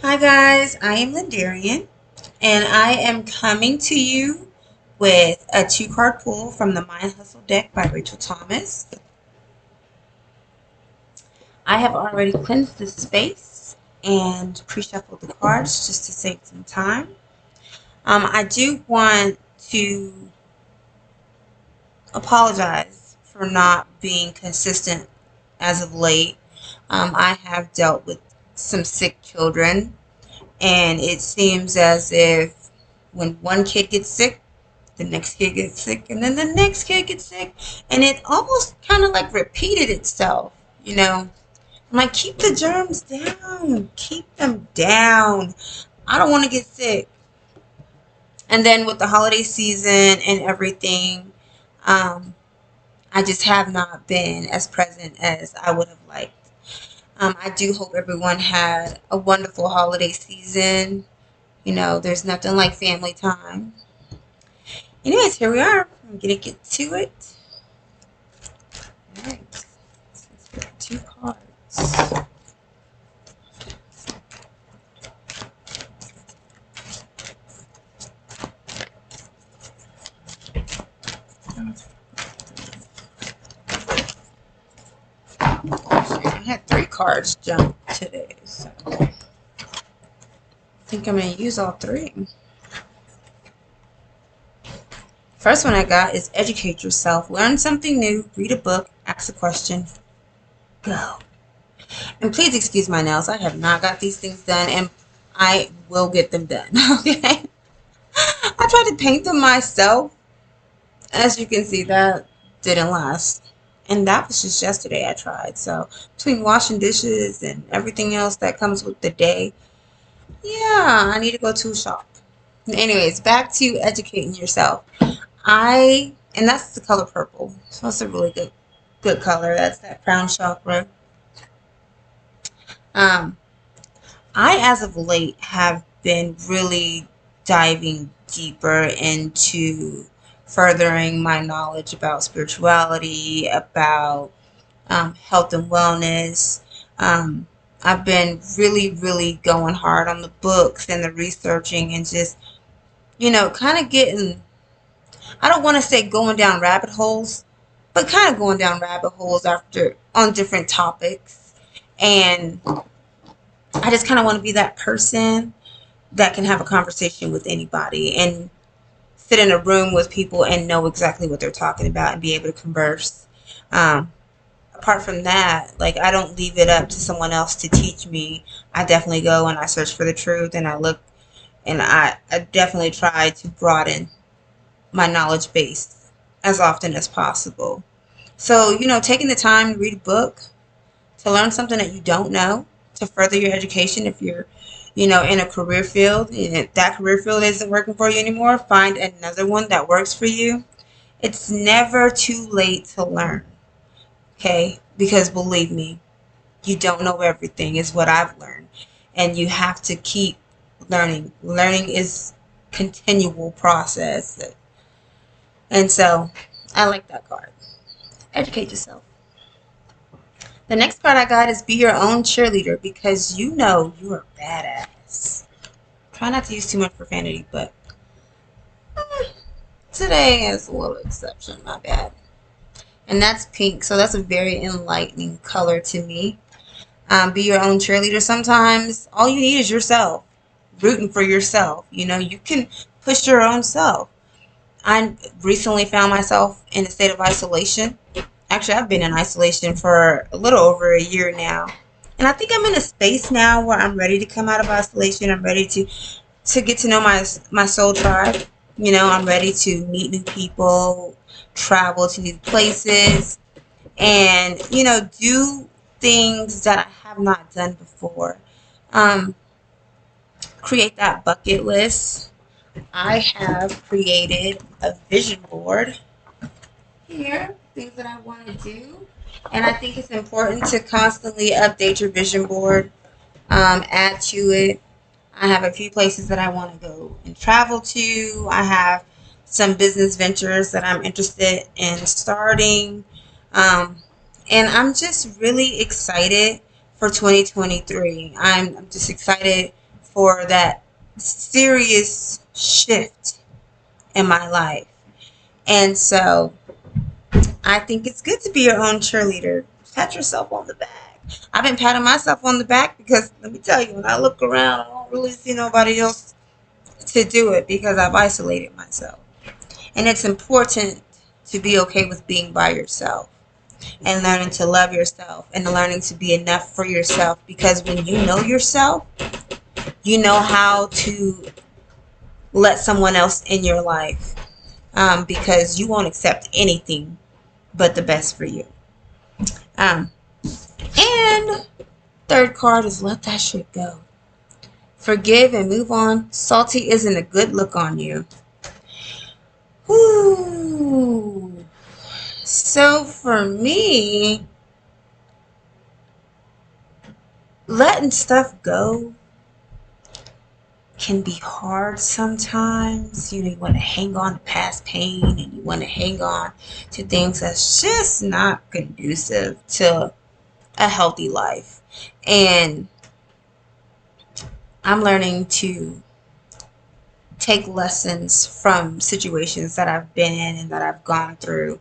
Hi guys, I am Lynndarrian, and I am coming to you with a two-card pull from the Mind Hustle deck by Rachel Thomas. I have already cleansed the space and pre-shuffled the cards just to save some time. I do want to apologize for not being consistent as of late. I have dealt with some sick children, and it seems as if when one kid gets sick, the next kid gets sick, and then the next kid gets sick, and it almost kind of like repeated itself, you know. I'm like, keep the germs down, keep them down. I don't want to get sick. And then with the holiday season and everything, um, I just have not been as present as I would have liked. I do hope everyone had a wonderful holiday season. You know, there's nothing like family time. Anyways, here we are. I'm gonna get to it. Alright. Let's get two cards. I had three cards jump today, so I think I'm gonna use all three. First one I got is educate yourself. Learn something new, read a book, ask a question, go. And please excuse my nails. I have not got these things done, and I will get them done. Okay. I tried to paint them myself. As you can see, that didn't last. And that was just yesterday I tried. So between washing dishes and everything else that comes with the day, yeah, I need to go to a shop. Anyways, back to educating yourself. And that's the color purple. So that's a really good color. That's that crown chakra. Um, I, as of late, have been really diving deeper into furthering my knowledge about spirituality, about health and wellness. Um, I've been really going hard on the books and the researching and just, kind of getting, I don't want to say going down rabbit holes, but kind of going down rabbit holes after on different topics. And I just kind of want to be that person that can have a conversation with anybody and sit in a room with people and know exactly what they're talking about and be able to converse. Um, Apart from that, like, I don't leave it up to someone else to teach me. I definitely go and I search for the truth, and I look, and I definitely try to broaden my knowledge base as often as possible. So, taking the time to read a book, to learn something that you don't know, to further your education if you're, in a career field, and if that career field isn't working for you anymore, find another one that works for you. It's never too late to learn, okay? Because believe me, you don't know everything is what I've learned. And you have to keep learning. Learning is continual process. And so I like that card. Educate yourself. The next card I got is be your own cheerleader because you know you are badass. Try not to use too much profanity, but today is a little exception, my bad. And that's pink, so that's a very enlightening color to me. Be your own cheerleader. Sometimes all you need is yourself, rooting for yourself. You can push your own self. I recently found myself in a state of isolation. Actually, I've been in isolation for a little over a year now. And I think I'm in a space now where I'm ready to come out of isolation. I'm ready to get to know my soul tribe. I'm ready to meet new people, travel to new places, and, do things that I have not done before. Um, Create that bucket list. I have created a vision board here, things that I want to do. And I think it's important to constantly update your vision board, add to it. I have a few places that I want to go and travel to. I have some business ventures that I'm interested in starting. Um, and I'm just really excited for 2023. I'm just excited for that serious shift in my life. And so I think it's good to be your own cheerleader. Pat yourself on the back. I've been patting myself on the back because let me tell you, when I look around, I don't really see nobody else to do it because I've isolated myself. And it's important to be okay with being by yourself and learning to love yourself and learning to be enough for yourself, because when you know yourself, you know how to let someone else in your life, because you won't accept anything but the best for you. Um, and third card is let that shit go. Forgive and move on. Salty isn't a good look on you. Whoo. So for me, letting stuff go can be hard sometimes. You want to hang on to past pain, and you want to hang on to things that's just not conducive to a healthy life. And I'm learning to take lessons from situations that I've been in and that I've gone through.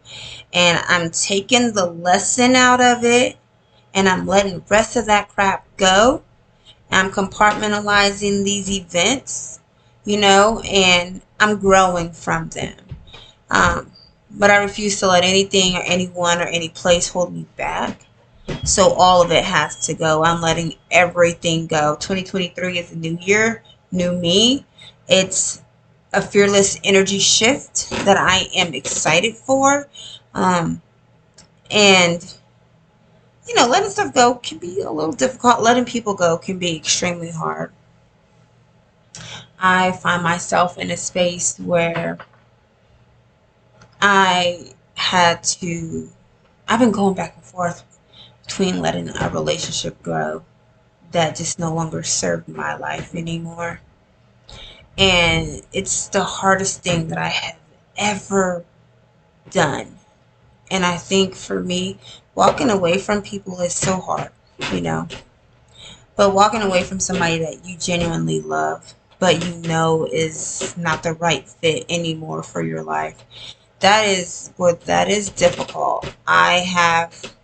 And I'm taking the lesson out of it, and I'm letting the rest of that crap go. I'm compartmentalizing these events, and I'm growing from them. But I refuse to let anything or anyone or any place hold me back. So all of it has to go. I'm letting everything go. 2023 is a new year, new me. It's a fearless energy shift that I am excited for. And letting stuff go can be a little difficult. Letting people go can be extremely hard. I find myself in a space where I've been going back and forth between letting a relationship go that just no longer served my life anymore. And it's the hardest thing that I have ever done. And I think for me, walking away from people is so hard, But walking away from somebody that you genuinely love, but is not the right fit anymore for your life, that is difficult. I have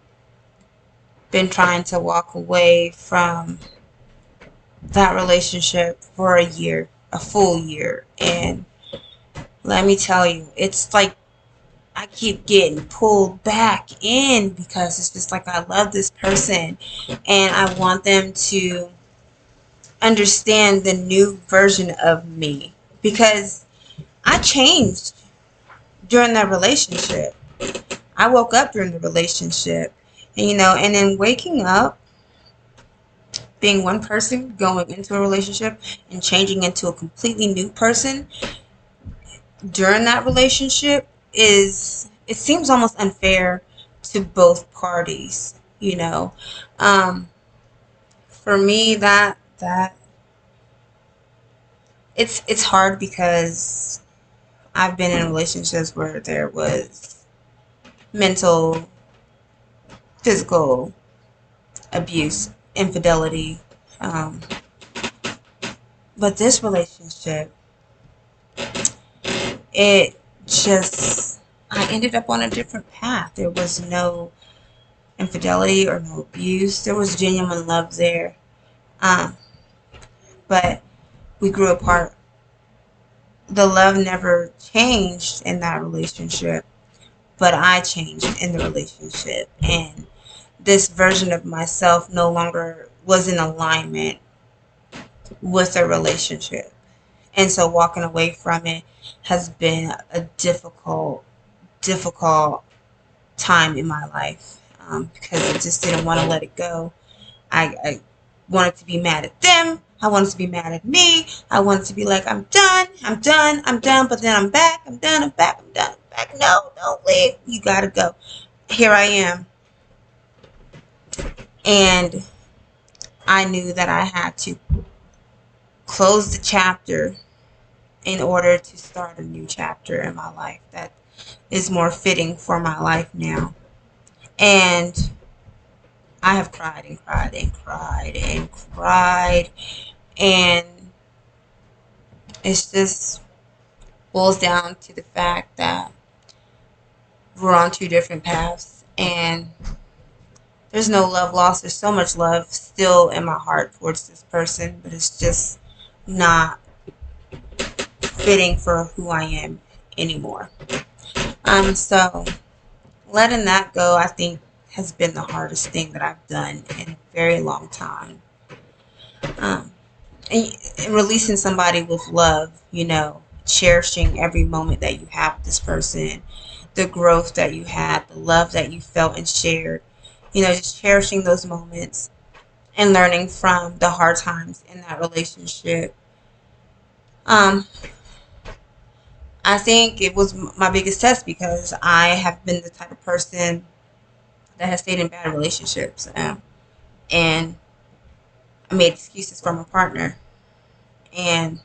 been trying to walk away from that relationship for a full year. And let me tell you, it's like I keep getting pulled back in because it's just like I love this person and I want them to understand the new version of me, because I changed during that relationship. I woke up during the relationship, and then waking up, being one person, going into a relationship and changing into a completely new person during that relationship it seems almost unfair to both parties, for me that it's hard because I've been in relationships where there was mental, physical abuse, infidelity, but this relationship, it just, I ended up on a different path. There was no infidelity or no abuse. There was genuine love there. But we grew apart. The love never changed in that relationship, but I changed in the relationship. And this version of myself no longer was in alignment with the relationship. And so walking away from it has been a difficult time in my life, because I just didn't want to let it go. I wanted to be mad at them. I wanted to be mad at me. I wanted to be like, I'm done. But then I'm back. I'm done. I'm back. No, don't leave. You got to go. Here I am. And I knew that I had to close the chapter in order to start a new chapter in my life that is more fitting for my life now. And I have cried and cried and cried and cried. And It's just boils down to the fact that we're on two different paths, and there's no love lost. There's so much love still in my heart towards this person, but it's just not fitting for who I am anymore. So letting that go, I think, has been the hardest thing that I've done in a very long time. Um, and releasing somebody with love, cherishing every moment that you have with this person, the growth that you had, the love that you felt and shared, just cherishing those moments and learning from the hard times in that relationship. Um, I think it was my biggest test because I have been the type of person that has stayed in bad relationships, and I made excuses for my partner, and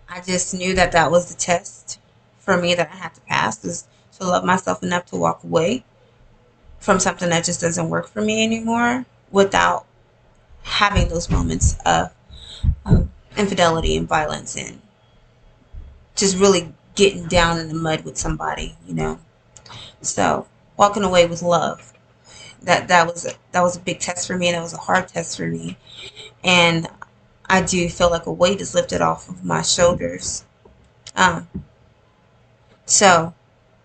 I just knew that that was the test for me that I had to pass, is to love myself enough to walk away from something that just doesn't work for me anymore without having those moments of infidelity and violence, and just really getting down in the mud with somebody. So walking away with love, that was a big test for me, and that was a hard test for me. And I do feel like a weight is lifted off of my shoulders. Um, so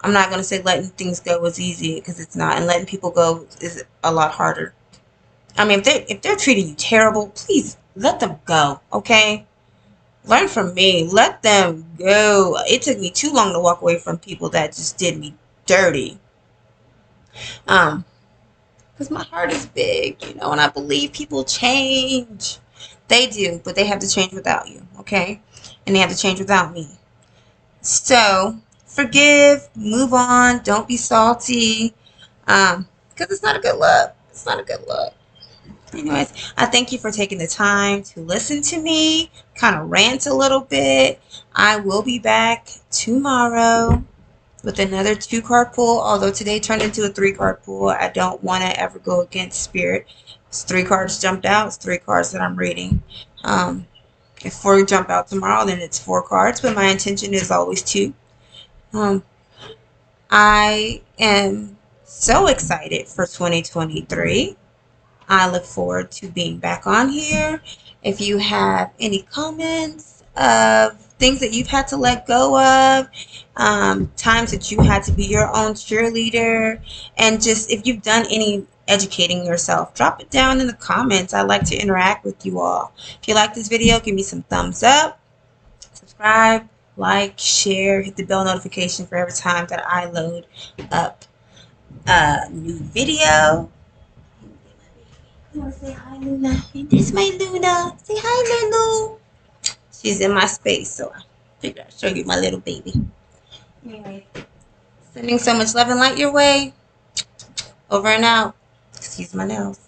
I'm not going to say letting things go is easy, because it's not, and letting people go is a lot harder. I mean, if they're treating you terrible, please let them go, okay? Learn from me. Let them go. It took me too long to walk away from people that just did me dirty. Um, because my heart is big, and I believe people change. They do, but they have to change without you, okay? And they have to change without me. So forgive, move on, don't be salty, because it's not a good look. It's not a good look. Anyways, I thank you for taking the time to listen to me, kind of rant a little bit. I will be back tomorrow with another 2-card pull, although today turned into a 3-card pull. I don't want to ever go against spirit. It's 3 cards jumped out. It's 3 cards that I'm reading. If 4 jump out tomorrow, then it's 4 cards, but my intention is always 2. Um, I am so excited for 2023. I look forward to being back on here. If you have any comments of things that you've had to let go of, times that you had to be your own cheerleader, and just if you've done any educating yourself, drop it down in the comments. I like to interact with you all. If you like this video, give me some thumbs up, subscribe, like, share, hit the bell notification for every time that I load up a new video. You want to say hi, Luna? This is my Luna. Say hi, Lulu. She's in my space, so I figured I'd show you my little baby. Anyway, sending so much love and light your way. Over and out. Excuse my nails.